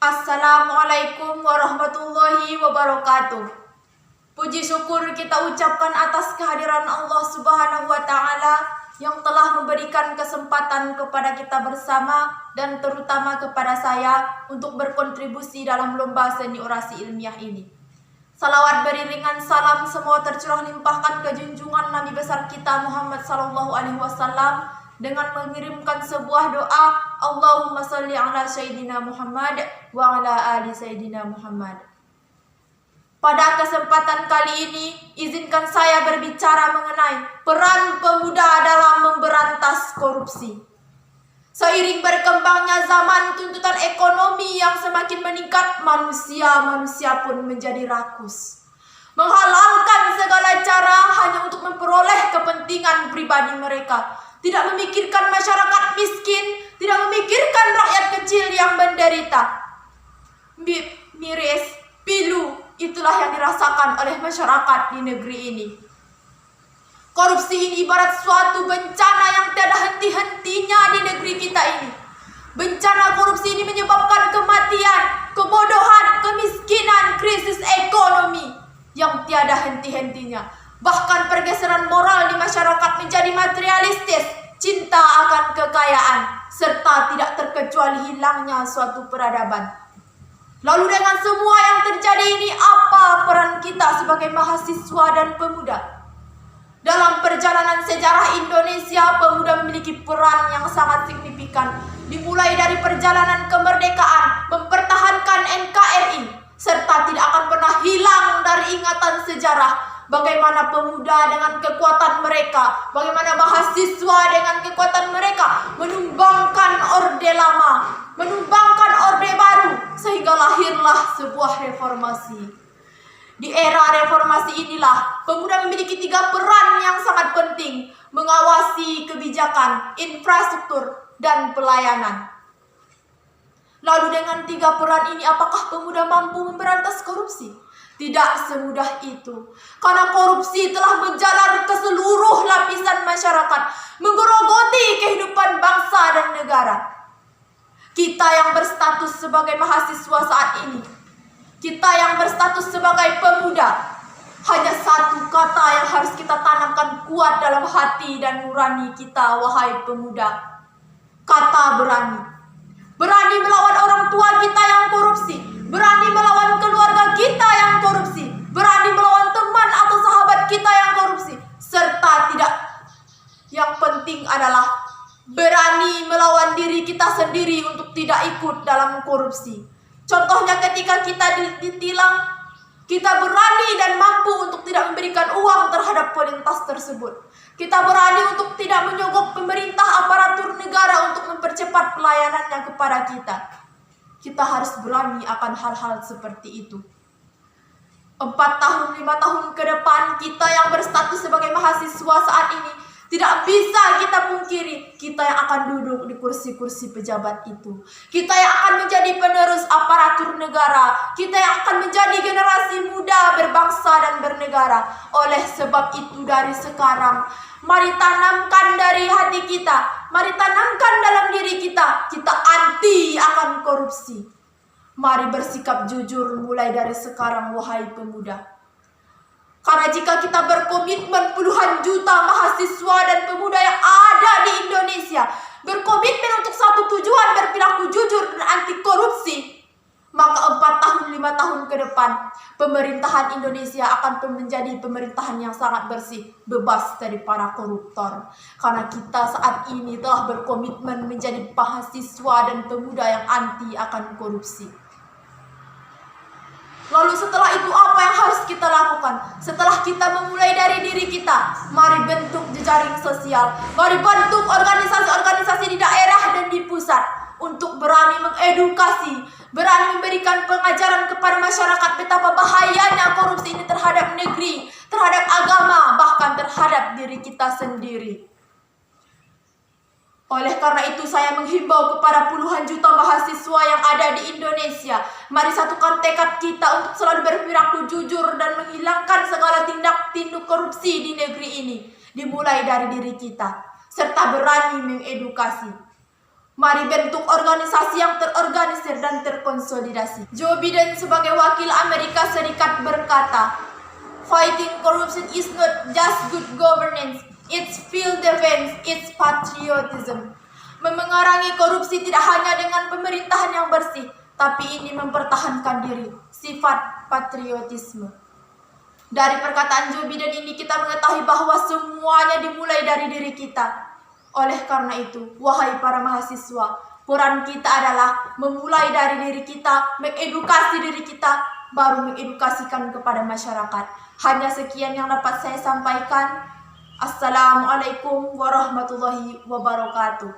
Assalamualaikum warahmatullahi wabarakatuh. Puji syukur kita ucapkan atas kehadiran Allah Subhanahu wa Ta'ala yang telah memberikan kesempatan kepada kita bersama dan terutama kepada saya untuk berkontribusi dalam lomba seni orasi ilmiah ini. Salawat beriringan salam semua tercurah limpahkan ke junjungan Nabi besar kita Muhammad sallallahu alaihi wasallam dengan mengirimkan sebuah doa, Allahumma sholli ala sayyidina Muhammad wa ala ali sayyidina Muhammad. Pada kesempatan kali ini, izinkan saya berbicara mengenai peran pemuda dalam memberantas korupsi. Seiring berkembangnya zaman, tuntutan ekonomi yang semakin meningkat, manusia pun menjadi rakus. Menghalalkan segala cara hanya untuk memperoleh kepentingan pribadi mereka. Tidak memikirkan masyarakat miskin, tidak memikirkan rakyat kecil yang menderita. Miris, pilu, itulah yang dirasakan oleh masyarakat di negeri ini. Korupsi ini ibarat suatu bencana yang tiada henti-hentinya di negeri kita ini. Bencana korupsi ini menyebabkan kematian, kebodohan, kemiskinan, krisis ekonomi yang tiada henti-hentinya. Bahkan pergeseran moral di masyarakat menjadi materialistis, cinta akan kekayaan, serta tidak terkecuali hilangnya suatu peradaban. Lalu dengan semua yang terjadi ini, apa peran kita sebagai mahasiswa dan pemuda? Dalam perjalanan sejarah Indonesia, pemuda memiliki peran yang sangat signifikan. Dimulai dari perjalanan kemerdekaan, mempertahankan NKRI, serta tidak akan pernah hilang dari ingatan sejarah. Bagaimana pemuda dengan kekuatan mereka, bagaimana mahasiswa dengan kekuatan mereka menumbangkan orde lama, menumbangkan orde baru, sehingga lahirlah sebuah reformasi. Di era reformasi inilah pemuda memiliki 3 peran yang sangat penting: mengawasi kebijakan, infrastruktur, dan pelayanan. Lalu dengan 3 peran ini, apakah pemuda mampu memberantas korupsi? Tidak semudah itu, karena korupsi telah menjalar ke seluruh lapisan masyarakat, menggerogoti kehidupan bangsa dan negara. Kita yang berstatus sebagai mahasiswa saat ini, kita yang berstatus sebagai pemuda, hanya satu kata yang harus kita tanamkan kuat dalam hati dan nurani kita, wahai pemuda. Kata berani. Berani melawan orang tua kita yang korupsi, berani melawan keluarga kita yang korupsi, berani melawan teman atau sahabat kita yang korupsi, serta yang penting adalah berani melawan diri kita sendiri untuk tidak ikut dalam korupsi. Contohnya ketika kita ditilang, kita berani dan mampu untuk tidak memberikan uang terhadap pelintas tersebut. Kita berani untuk tidak menyogok pemerintah aparatur negara untuk mempercepat pelayanannya kepada kita. Kita harus berani akan hal-hal seperti itu. 4 tahun, 5 tahun ke depan, kita yang berstatus sebagai mahasiswa saat ini, tidak bisa kita pungkiri, kita yang akan duduk di kursi-kursi pejabat itu. Kita yang akan menjadi penerus aparatur negara. Kita yang akan menjadi generasi muda berbangsa dan bernegara. Oleh sebab itu dari sekarang, mari tanamkan dari hati kita, mari tanamkan dalam diri kita, kita anti akan korupsi. Mari bersikap jujur mulai dari sekarang, wahai pemuda. Karena jika kita berkomitmen, puluhan juta mahasiswa dan pemuda yang ada di Indonesia berkomitmen untuk satu tujuan, berperilaku jujur dan anti korupsi, maka 4 tahun, 5 tahun ke depan, pemerintahan Indonesia akan menjadi pemerintahan yang sangat bersih, bebas dari para koruptor. Karena kita saat ini telah berkomitmen menjadi mahasiswa dan pemuda yang anti akan korupsi. Lalu setelah itu apa yang harus kita lakukan? Setelah kita memulai dari diri kita, mari bentuk jejaring sosial, mari bentuk organisasi-organisasi di daerah dan di pusat untuk berani mengedukasi, berani memberikan pengajaran kepada masyarakat betapa bahayanya korupsi ini terhadap negeri, terhadap agama, bahkan terhadap diri kita sendiri. Oleh karena itu saya menghimbau kepada puluhan juta mahasiswa yang ada di Indonesia, mari satukan tekad kita untuk selalu berperilaku jujur dan menghilangkan segala tindak tinduk korupsi di negeri ini, dimulai dari diri kita, serta berani mengedukasi. Mari bentuk organisasi yang terorganisir dan terkonsolidasi. Joe Biden sebagai wakil Amerika Serikat berkata, "Fighting corruption is not just good governance, it's field defense, it's patriotism." Memengarangi korupsi tidak hanya dengan pemerintahan yang bersih, tapi ini mempertahankan diri, sifat patriotisme. Dari perkataan Joe Biden ini kita mengetahui bahwa semuanya dimulai dari diri kita. Oleh karena itu, wahai para mahasiswa, peran kita adalah memulai dari diri kita, mengedukasi diri kita, baru mengedukasikan kepada masyarakat. Hanya sekian yang dapat saya sampaikan. Assalamualaikum warahmatullahi wabarakatuh.